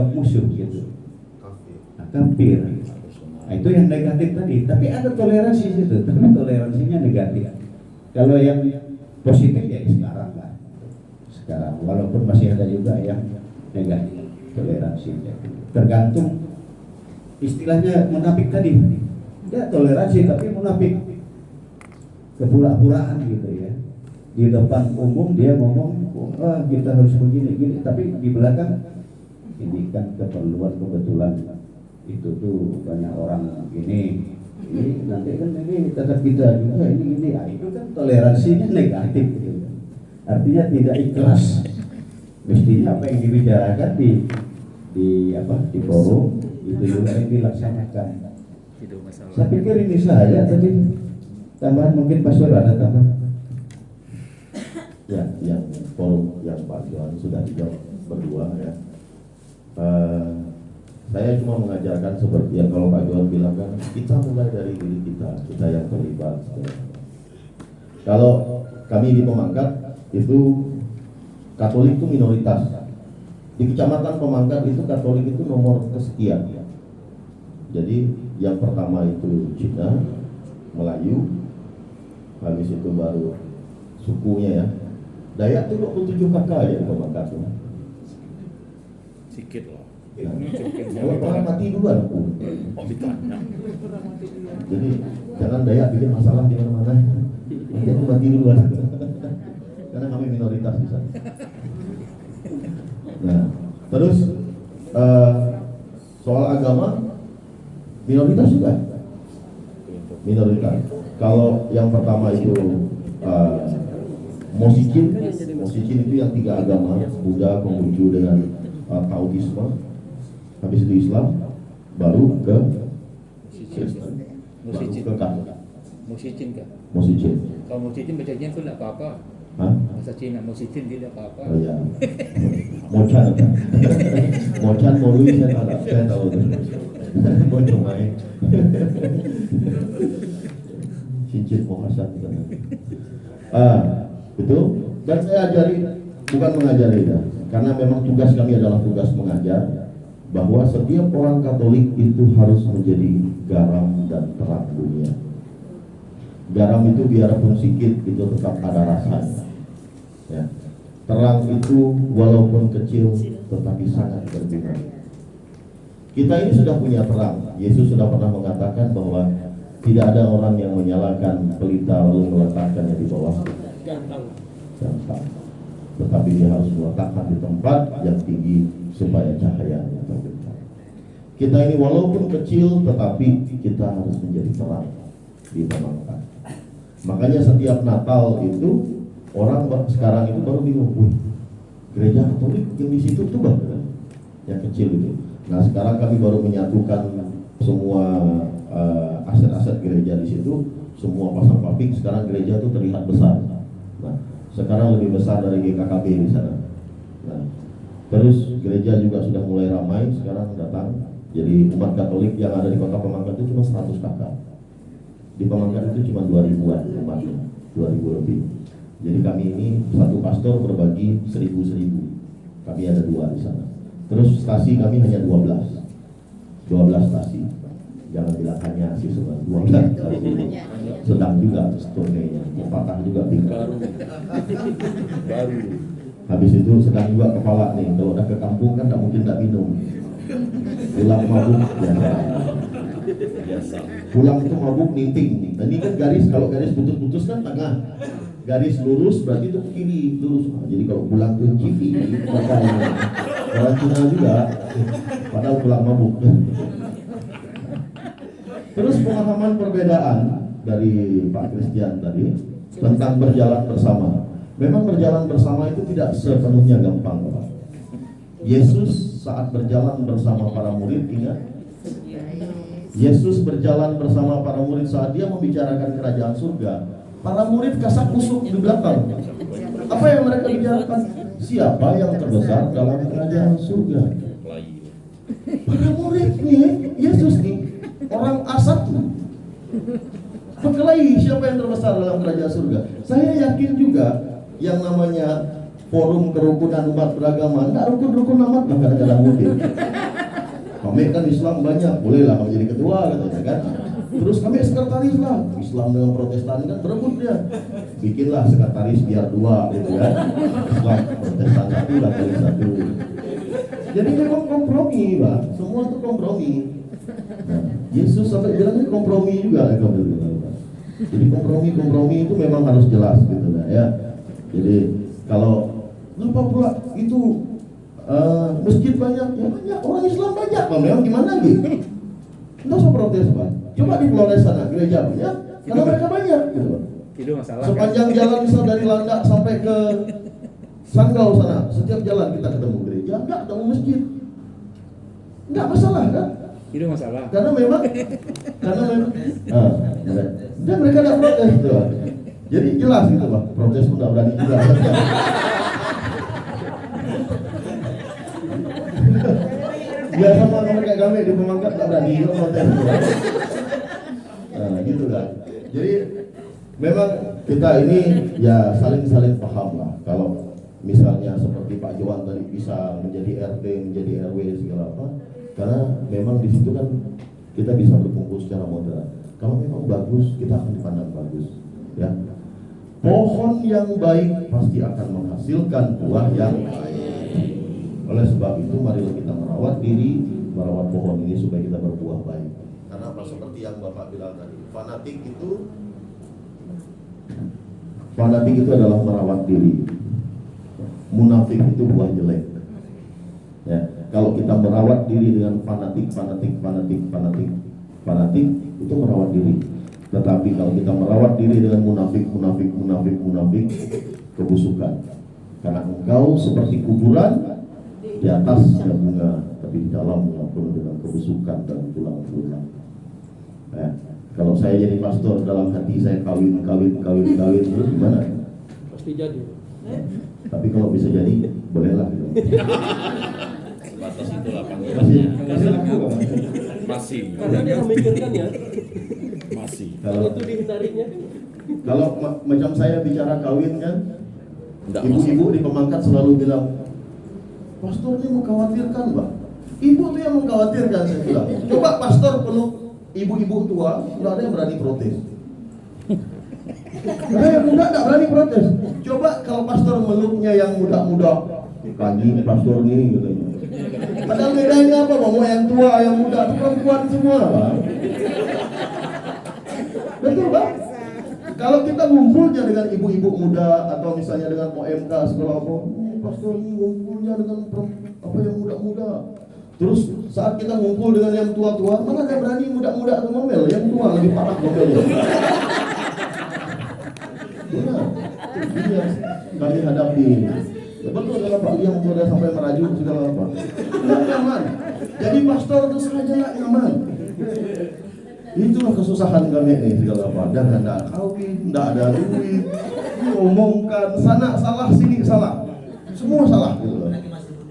musuh gitu, kafir. Nah, itu yang negatif tadi. Tapi ada toleransi situ, tapi toleransinya negatif. Kalau yang positif ya sekarang lah. Sekarang walaupun masih ada juga yang negatif toleransinya. Tergantung istilahnya munafik tadi. Dia toleransi tapi munafik, kepura-puraan gitu ya. Di depan umum dia ngomong, oh, kita harus begini, tapi di belakang ini kan keperluan kebetulan itu tuh banyak orang ini nanti kan ini tetap kita juga ini nah, itu kan toleransinya negatif gitu. Artinya tidak ikhlas. Mestinya apa yang dibicarakan di forum itu juga yang dilaksanakan. Saya pikir ini saja tadi. Tambahan mungkin Pastor ada tambahan. Ya, yang forum yang Pak Johan sudah dijawab berdua ya. Saya cuma mengajarkan seperti yang kalau Pak Johan bilang kan, kita mulai dari diri kita yang terlibat. Kalau kami di Pemangkat itu Katolik itu minoritas. Di Kecamatan Pemangkat itu Katolik itu nomor kesekian. Jadi yang pertama itu Cina, Melayu, habis itu baru sukunya ya. Dayak itu 27 kakak ya di Pemangkat. Sikit lah. Kalau orang mati duluan aku. Jadi jangan Dayak bikin masalah di mana-mana. Nanti aku mati duluan. Karena kami minoritas di sana. Nah, terus soal agama minoritas juga. Minoritas. Kalau yang pertama itu Mosicin itu yang 3 agama, Buddha, Konghucu dengan Taoisme. Habis itu Islam, baru ke Kristen, baru ke Katolik. Musicin kah? Mosicin. Kalau musicin bacanya itu tidak apa-apa. Hah? Bahasa Cina musicin tidak apa-apa. Oh ya. Mocan. Mocan Morui saya tahu tuh. Bocong main. Cincin Mohasan betul. Dan saya ajari, bukan mengajari ya, karena memang tugas kami adalah tugas mengajar, bahwa setiap orang Katolik itu harus menjadi garam dan terang dunia. Garam itu biarpun sedikit itu tetap ada rasanya. Ya. Terang itu walaupun kecil tetapi sangat berguna. Kita ini sudah punya terang. Yesus sudah pernah mengatakan bahwa tidak ada orang yang menyalakan pelita lalu meletakkannya di bawah jangkang. Tetapi dia harus meletakkan di tempat yang tinggi supaya cahayanya terbenam. Kita ini walaupun kecil tetapi kita harus menjadi terang di Pemangkat. Makanya setiap Natal itu orang sekarang itu baru bingung, gereja Katolik yang di situ tuh bang, yang kecil itu. Nah sekarang kami baru menyatukan semua aset-aset gereja di situ, semua pasang paping. Sekarang gereja itu terlihat besar. Nah sekarang lebih besar dari GKKB di sana. Nah, terus gereja juga sudah mulai ramai sekarang datang. Jadi umat Katolik yang ada di Kota Pemangkat itu cuma 100 kakak. Di Pemangkat itu cuma 2000-an umatnya, 2000 lebih. Jadi kami ini satu pastor berbagi 1000. Kami ada 2 di sana. Terus stasi kami hanya 12 stasi. Jangan bilang hanya sih semua 12 stasi. Sedang juga turnenya, patah juga tinggal. Baru. Habis itu sedang juga kepala nih. Kalau udah ke kampung kan tak mungkin tak minum. Pulang mabuk biasa. Pulang itu mabuk ninting. Nah, ini kan garis, kalau garis putus-putus kan tengah. Garis lurus berarti itu kiri lurus. Nah, jadi kalau pulang ke kiri makanya orang Cina juga. Padahal pulang mabuk. Terus pemahaman perbedaan dari Pak Christian tadi tentang berjalan bersama. Memang berjalan bersama itu tidak sepenuhnya gampang, Pak. Yesus saat berjalan bersama para murid, ingat? Yesus berjalan bersama para murid saat dia membicarakan kerajaan surga. Para murid kasak kusuk di belakang. Apa yang mereka bicarakan? Siapa yang terbesar dalam kerajaan surga? Para murid nih, Yesus nih, orang A1. Berkelahi siapa yang terbesar dalam kerajaan surga. Saya yakin juga yang namanya forum kerukunan umat beragama, nggak rukun-rukun amat lah kadang-kadang mungkin. Kami kan Islam banyak, bolehlah kamu jadi ketua katanya kan. Terus kami sekretaris lah, Islam dengan Protestan kan berebut dia. Bikinlah sekretaris biar dua gitu kan. Islam Protestan satu lah kali satu. Jadi memang kompromi Pak, semua itu kompromi. Nah, Yesus sampai bilang ini kompromi juga ya, jadi kompromi itu memang harus jelas gitu lah ya. Jadi kalau kenapa pula itu masjid banyak, ya banyak, orang Islam banyak Pak, memang gimana gitu. Nggak usah protes Pak, coba di Flores sana gereja banyak, karena mereka banyak gitu Pak. Itu masalah Sepanjang jalan misal dari Landak sampai ke Sanggau sana, setiap jalan kita ketemu gereja, enggak ketemu masjid, enggak masalah kan? Itu masalah. Karena memang dan mereka tidak protes gitu Pak. Jadi jelas gitu Pak, protes pun tidak berani juga. Biasa sama kayak kami di Pemangkat tidak berani juga protes gitu Pak. Nah gitu kan. Jadi memang kita ini ya saling paham lah. Kalau misalnya seperti Pak Johan tadi bisa menjadi RT, menjadi RW segala apa, karena memang di situ kan kita bisa berkumpul secara moderat. Kalau memang bagus, kita akan dipandang bagus, ya. Pohon yang baik pasti akan menghasilkan buah yang baik. Oleh sebab itu, marilah kita merawat diri, merawat pohon ini supaya kita berbuah baik. Karena apa? Seperti yang Bapak bilang tadi, fanatik itu adalah merawat diri. Munafik itu buah jelek. Ya, kalau kita merawat diri dengan fanatik itu merawat diri. Tetapi kalau kita merawat diri dengan munafik, kebusukan. Karena engkau seperti kuburan, di atas ada bunga, tapi di dalamnya penuh dengan kebusukan dan tulang-tulang. Ya, kalau saya jadi pastor, dalam hati saya kawin terus gimana? Pasti jadi. Tapi kalau bisa jadi, bolehlah. Batas itulah panggilan. Masih. Karena dia memikirkan ya. Masih. Kalau itu dihindarinya. Kalau macam saya bicara kawin kan, Enggak ibu-ibu di Pemangkat selalu bilang, pastor ini mengkhawatirkan Pak. Ibu tuh yang mengkhawatirkan, saya bilang. Coba pastor peluk ibu-ibu tua, nggak ada yang berani protes. Nah, yang muda nggak berani protes. Coba kalau pastor meluknya yang muda-muda, kanjing pastor nih katanya. Padahal bedanya apa? Mau yang tua, yang muda, perempuan semua Pak. Betul Pak? Kalau kita ngumpulnya dengan ibu-ibu muda atau misalnya dengan OMK segala apa, pastor ini ngumpulnya dengan apa yang muda-muda. Terus saat kita ngumpul dengan yang tua-tua, mana ada berani muda-muda atau ngomel, yang tua lebih parah ngomelnya. Benar, ini yang kami hadapi. Ya, betul kalau Pak Liam sudah sampai merajuk segala apa. Nggak nyaman. Jadi pastor itu saja nggak nyaman. Itulah kesusahan kami ini segala apa. Dan nggak ada kawin, nggak ada duit, ngomongkan sana salah sini salah, semua salah gitu.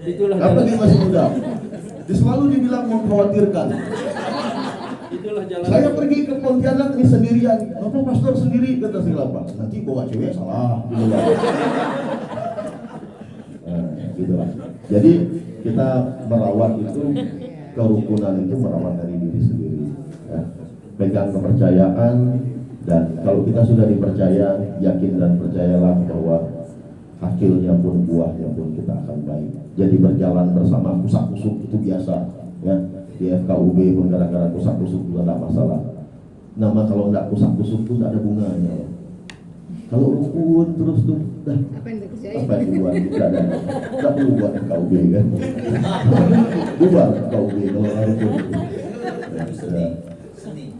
Itulah. Apalagi masih muda. Dia selalu dibilang mengkhawatirkan. Itulah jalan. Saya pergi ke Pontianak ini sendirian. Apa pastor sendiri kata segala apa? Nanti bawa cewek salah. Gitu lah. Jadi kita merawat itu, kerukunan itu merawat dari diri sendiri. Ya. Pegang kepercayaan, dan kalau kita sudah dipercaya, yakin dan percayalah bahwa hasilnya pun, buahnya pun kita akan baik. Jadi berjalan bersama kusak-kusuk itu biasa, ya. Di FKUB pun kadang-kadang kusak-kusuk juga tidak masalah. Nama kalau tidak kusak-kusuk itu tidak ada bunganya. Ya. Kalau rukun terus tuh, Apa yang dikerjain? apa yang dibuat? Tidak perlu buat FKUB kan? Buat FKUB kalau rukun. Ya.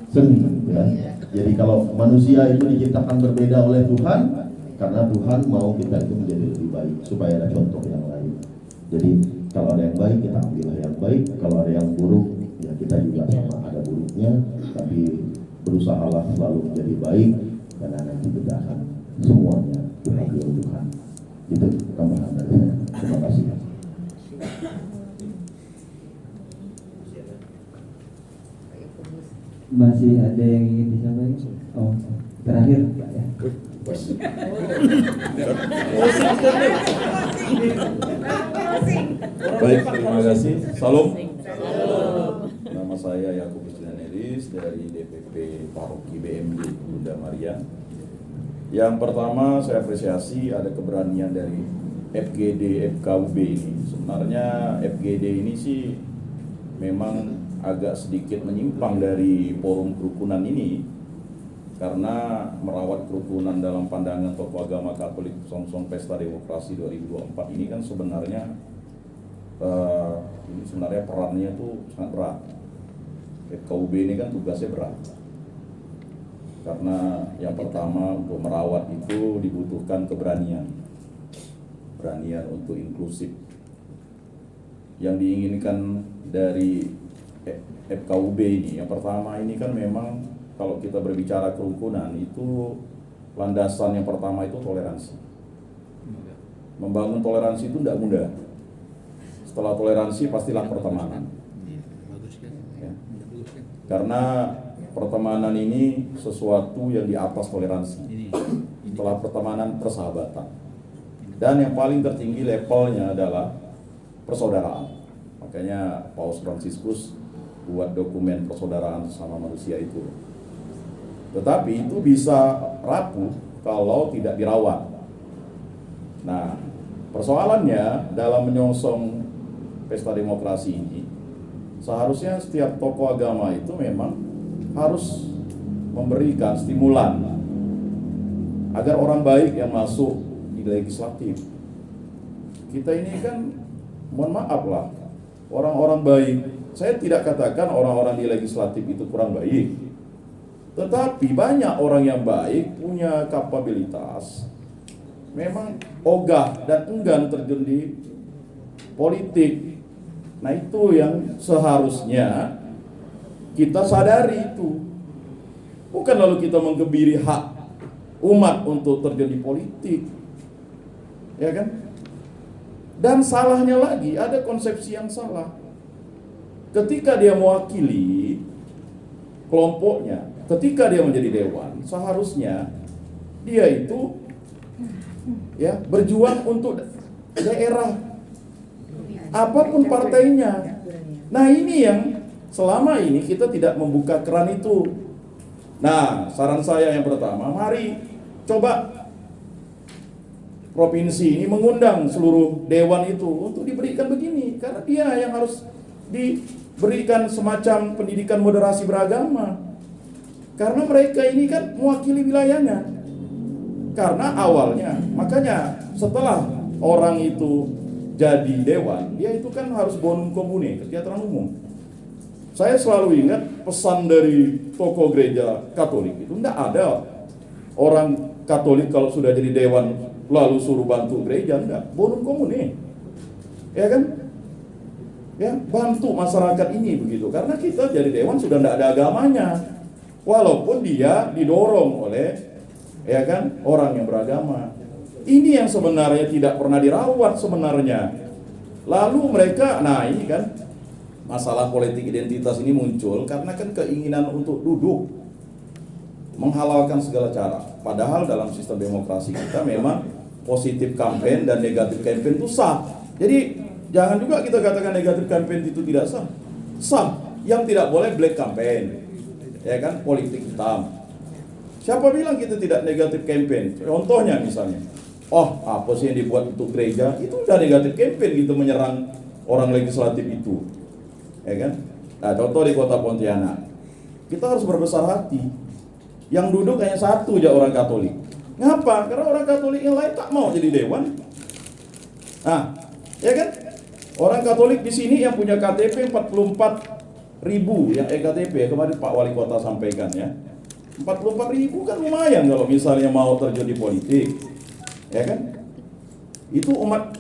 Seni, ya. Jadi kalau manusia itu diciptakan berbeda oleh Tuhan, karena Tuhan mau kita itu menjadi lebih baik supaya ada contoh yang lain. Jadi kalau ada yang baik, kita ambillah yang baik. Kalau ada yang buruk, ya kita juga sama ada buruknya, tapi berusahalah selalu menjadi baik, karena nanti kita akan semuanya dipanggil Tuhan. Itu tambahan dari saya. Terima kasih. Masih ada yang ingin disampaikan? Oh, terakhir Pak ya. Baik, terima kasih. Salam. Nama saya Yakub Istianeris dari DPP Paroki BMD Bunda Maria. Yang pertama saya apresiasi ada keberanian dari FGD FKUB ini. Sebenarnya FGD ini sih memang agak sedikit menyimpang dari forum kerukunan ini, karena merawat kerukunan dalam pandangan tokoh agama Katolik Songsong Pesta Demokrasi 2024 ini kan sebenarnya ini sebenarnya perannya tuh sangat berat. FKUB ini kan tugasnya berat, karena yang pertama untuk merawat itu dibutuhkan keberanian untuk inklusif. Yang diinginkan dari FKUB ini, yang pertama ini kan memang kalau kita berbicara kerukunan itu landasan yang pertama itu toleransi. Membangun toleransi itu tidak mudah. Setelah toleransi pastilah pertemanan. Ya. Karena pertemanan ini sesuatu yang di atas toleransi. Setelah pertemanan, persahabatan. Dan yang paling tertinggi levelnya adalah persaudaraan. Makanya Paus Fransiskus buat dokumen persaudaraan sesama manusia itu. Tetapi itu bisa rapuh kalau tidak dirawat. Nah, persoalannya dalam menyongsong pesta demokrasi ini, seharusnya setiap tokoh agama itu memang harus memberikan stimulan agar orang baik yang masuk di legislatif. Kita ini kan, mohon maaf lah, orang-orang baik. Saya tidak katakan orang-orang di legislatif itu kurang baik, tetapi banyak orang yang baik, punya kapabilitas, memang ogah dan enggan terjun di politik. Nah, itu yang seharusnya kita sadari itu. Bukan lalu kita menggebiri hak umat untuk terjun di politik, ya kan? Dan salahnya lagi, ada konsepsi yang salah. Ketika dia mewakili kelompoknya, ketika dia menjadi dewan, seharusnya dia itu ya berjuang untuk daerah, apapun partainya. Nah, ini yang selama ini kita tidak membuka keran itu. Nah, saran saya yang pertama, mari coba provinsi ini mengundang seluruh dewan itu untuk diberikan begini, karena dia yang harus diberikan semacam pendidikan moderasi beragama, karena mereka ini kan mewakili wilayahnya. Karena awalnya, makanya setelah orang itu jadi dewan, dia itu kan harus bonum commune, kesejahteraan umum. Saya selalu ingat pesan dari tokoh gereja Katolik itu, tidak ada orang Katolik kalau sudah jadi dewan lalu suruh bantu gereja, enggak, bonum commune, ya kan? Ya, bantu masyarakat ini begitu, karena kita jadi dewan sudah tidak ada agamanya, walaupun dia didorong oleh, ya kan, orang yang beragama. Ini yang sebenarnya tidak pernah dirawat sebenarnya. Lalu mereka, nah ini kan masalah politik identitas ini muncul karena kan keinginan untuk duduk, menghalalkan segala cara. Padahal dalam sistem demokrasi kita memang positif campaign dan negatif campaign itu sah. Jadi jangan juga kita katakan negatif campaign itu tidak sah. Sah. Yang tidak boleh black campaign, ya kan, politik hitam. Siapa bilang kita tidak negatif campaign? Contohnya misalnya, oh apa sih yang dibuat untuk gereja? Itu udah negatif campaign gitu, menyerang orang legislatif itu, ya kan? Nah, contoh di kota Pontianak, kita harus berbesar hati. Yang duduk hanya satu aja orang Katolik. Ngapa? Karena orang Katolik yang lain tak mau jadi dewan. Nah, ya kan? Orang Katolik di sini yang punya KTP 44.000 yang EKTP, kemarin Pak Wali Kota sampaikan ya. 44.000 kan lumayan kalau misalnya mau terjun di politik, ya kan? Itu umat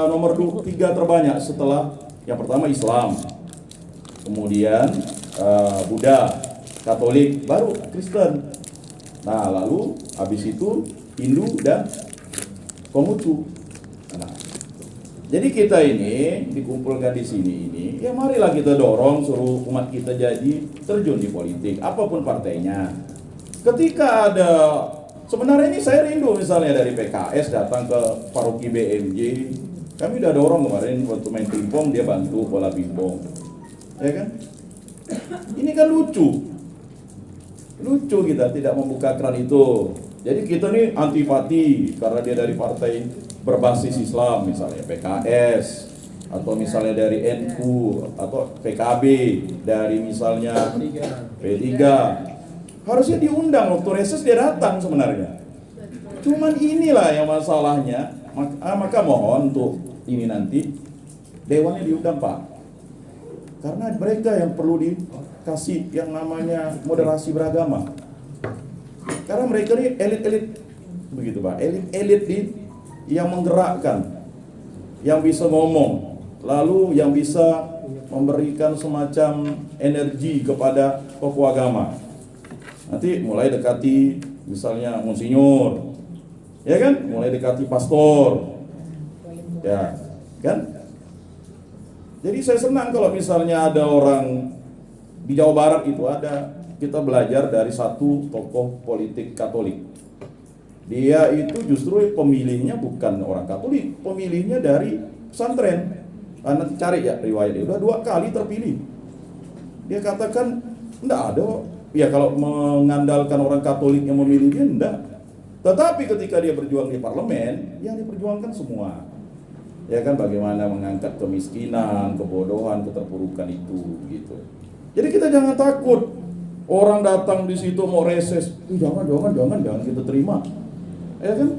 nomor 3 terbanyak setelah yang pertama Islam, kemudian Buddha, Katolik, baru Kristen. Nah, lalu habis itu Hindu dan Konghucu. Nah, jadi kita ini dikumpulkan di sini ini, ya marilah kita dorong suruh umat kita jadi terjun di politik, apapun partainya. Ketika ada Sebenarnya ini saya rindu misalnya dari PKS datang ke paroki BMJ. Kami udah dorong kemarin waktu main pingpong, dia bantu bola pingpong. Ya kan? Ini kan lucu. Lucu kita tidak membuka keran itu. Jadi kita nih antipati karena dia dari partai berbasis Islam, misalnya PKS, atau misalnya dari NU, atau PKB, dari misalnya P3. Harusnya diundang, waktu reses dia datang sebenarnya. Cuman inilah yang masalahnya. Maka mohon untuk ini nanti dewannya diundang, Pak. Karena mereka yang perlu dikasih yang namanya moderasi beragama. Karena mereka ini elit-elit, begitu Pak, elit-elit yang menggerakkan, yang bisa ngomong, lalu yang bisa memberikan semacam energi kepada tokoh agama. Nanti mulai dekati misalnya monsinyur, ya kan, mulai dekati pastor, ya kan. Jadi saya senang kalau misalnya ada orang di Jawa Barat itu ada. Kita belajar dari satu tokoh politik Katolik. Dia itu justru pemilihnya bukan orang Katolik, pemilihnya dari pesantren. Nanti cari ya riwayatnya, udah 2 kali terpilih. Dia katakan, enggak ada, ya kalau mengandalkan orang Katolik yang memilih dia, enggak. Tetapi ketika dia berjuang di parlemen, yang diperjuangkan semua. Ya kan, bagaimana mengangkat kemiskinan, kebodohan, keterpurukan itu, gitu. Jadi kita jangan takut. Orang datang di situ mau reses, jangan kita terima, ya kan?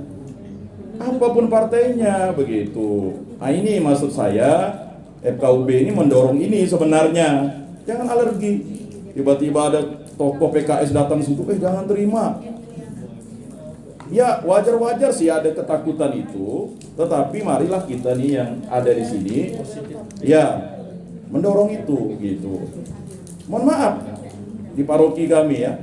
Apapun partainya begitu. Nah ini maksud saya, FKUB ini mendorong ini sebenarnya. Jangan alergi. Tiba-tiba ada tokoh PKS datang di situ, jangan terima. Ya wajar-wajar sih ada ketakutan itu, tetapi marilah kita nih yang ada di sini, ya mendorong itu, gitu. Mohon maaf. Di paroki kami ya,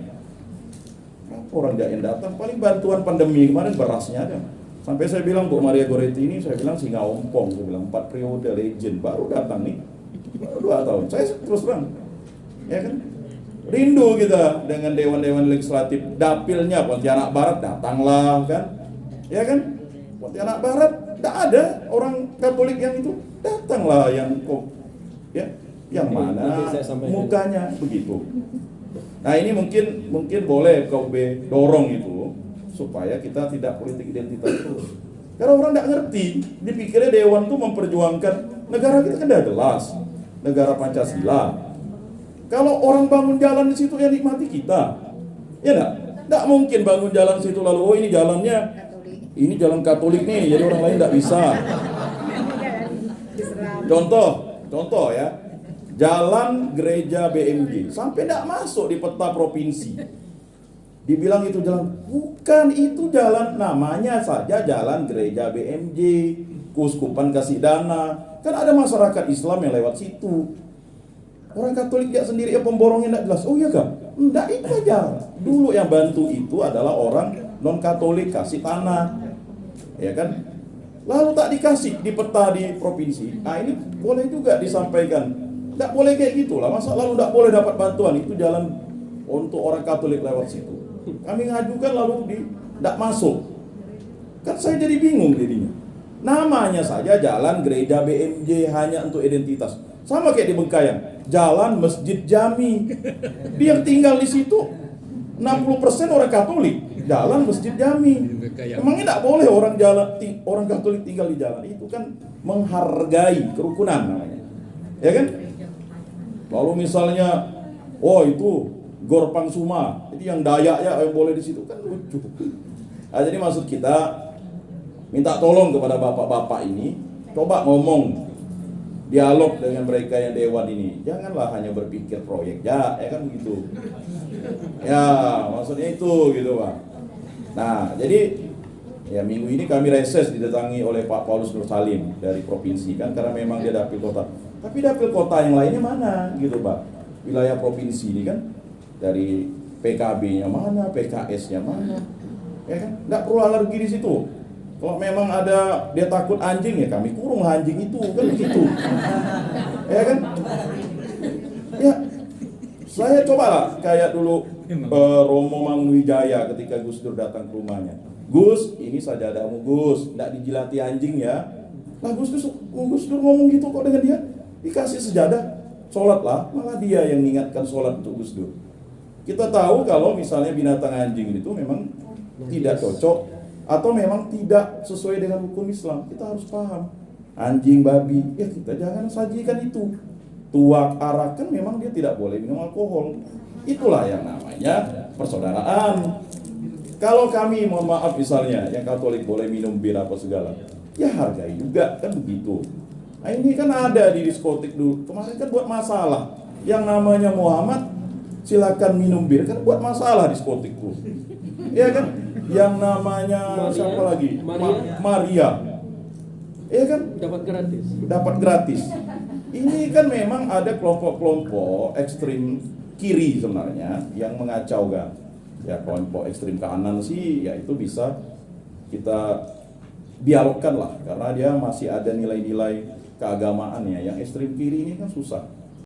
orang jain datang, paling bantuan pandemi kemarin berasnya ada. Sampai saya bilang Bu Maria Goretti ini, saya bilang singa ompong, saya bilang 4 periode legend, baru datang nih, baru 2 tahun. Saya terus terang, ya kan, rindu kita dengan dewan-dewan legislatif. Dapilnya Pontianak Barat datanglah kan, ya kan, Pontianak Barat tidak ada orang Katolik yang itu, datanglah yang kok, ya, yang mana mukanya begitu. Nah ini mungkin boleh KUB dorong itu supaya kita tidak politik identitas terus. Karena orang tidak ngerti, dipikirnya dewan itu memperjuangkan negara kita kan udah jelas, negara Pancasila. Kalau orang bangun jalan di situ yang nikmati kita, ya tidak mungkin bangun jalan di situ lalu ini jalannya, ini jalan Katolik nih, jadi orang lain tidak bisa. Contoh ya. Jalan gereja BMJ sampai tidak masuk di peta provinsi. Dibilang itu jalan, bukan itu jalan, namanya saja jalan gereja BMJ. Keuskupan kasih dana, kan ada masyarakat Islam yang lewat situ. Orang Katolik ya sendiri ya pemborongnya tidak jelas. Oh iya kan? Enggak, itu aja. Dulu yang bantu itu adalah orang non Katolik kasih tanah, ya kan? Lalu tak dikasih di peta di provinsi. Nah ini boleh juga disampaikan. Tidak boleh kayak gitulah, masa lalu tidak boleh dapat bantuan, itu jalan untuk orang Katolik lewat situ. Kami ngajukan lalu tidak masuk. Kan saya jadi bingung jadinya. Namanya saja jalan gereja BMJ hanya untuk identitas. Sama kayak di Bengkayang, jalan Masjid Jami. Dia tinggal di situ 60% orang Katolik, jalan Masjid Jami. Emangnya tidak boleh orang Katolik tinggal di jalan itu, kan menghargai kerukunan namanya. Ya kan? Lalu misalnya, oh itu Gor Pangsuma, jadi yang Dayak ya yang boleh di situ, kan lucu. Nah, jadi maksud kita minta tolong kepada bapak-bapak ini, coba ngomong, dialog dengan mereka yang dewan ini. Janganlah hanya berpikir proyek, ya kan begitu. Ya maksudnya itu gitu Pak. Nah jadi ya minggu ini kami reses didatangi oleh Pak Paulus Nur Salim dari provinsi kan, karena memang dia dapil kota. Tapi dapil kota yang lainnya mana gitu Pak? Wilayah provinsi ini kan, dari PKB-nya mana, PKS-nya mana, ya kan? Nggak perlu alergi di situ. Kalau memang ada dia takut anjing ya kami kurung anjing itu kan begitu, ya kan? Ya Saya cobalah kayak dulu Romo Mangunwijaya ketika Gus Dur datang ke rumahnya. Gus, ini sajadahmu Gus, tidak dijilati anjing ya. Nah Gus Dur ngomong gitu kok dengan dia, dikasih sejadah, sholatlah, malah dia yang mengingatkan sholat untuk Gus Dur. Kita tahu kalau misalnya binatang anjing itu memang tidak cocok atau memang tidak sesuai dengan hukum Islam, kita harus paham. Anjing, babi, ya kita jangan sajikan itu. Tuak, arak kan memang dia tidak boleh minum alkohol. Itulah yang namanya persaudaraan. Kalau kami, mohon maaf misalnya, yang Katolik boleh minum bir apa segala, ya hargai juga, kan begitu. Nah ini kan ada di diskotik dulu, kemarin kan buat masalah. Yang namanya Muhammad, silakan minum bir, kan buat masalah diskotik tuh. Iya kan? Yang namanya Maria. siapa lagi? Maria. Maria. Iya kan? Dapat gratis. Dapat gratis. Ini kan memang ada kelompok-kelompok ekstrim kiri sebenarnya yang mengacaukan. Ya kelompok ekstrim kanan sih ya itu bisa kita dialogkan lah karena dia masih ada nilai-nilai keagamaannya. Yang ekstrim kiri ini kan susah.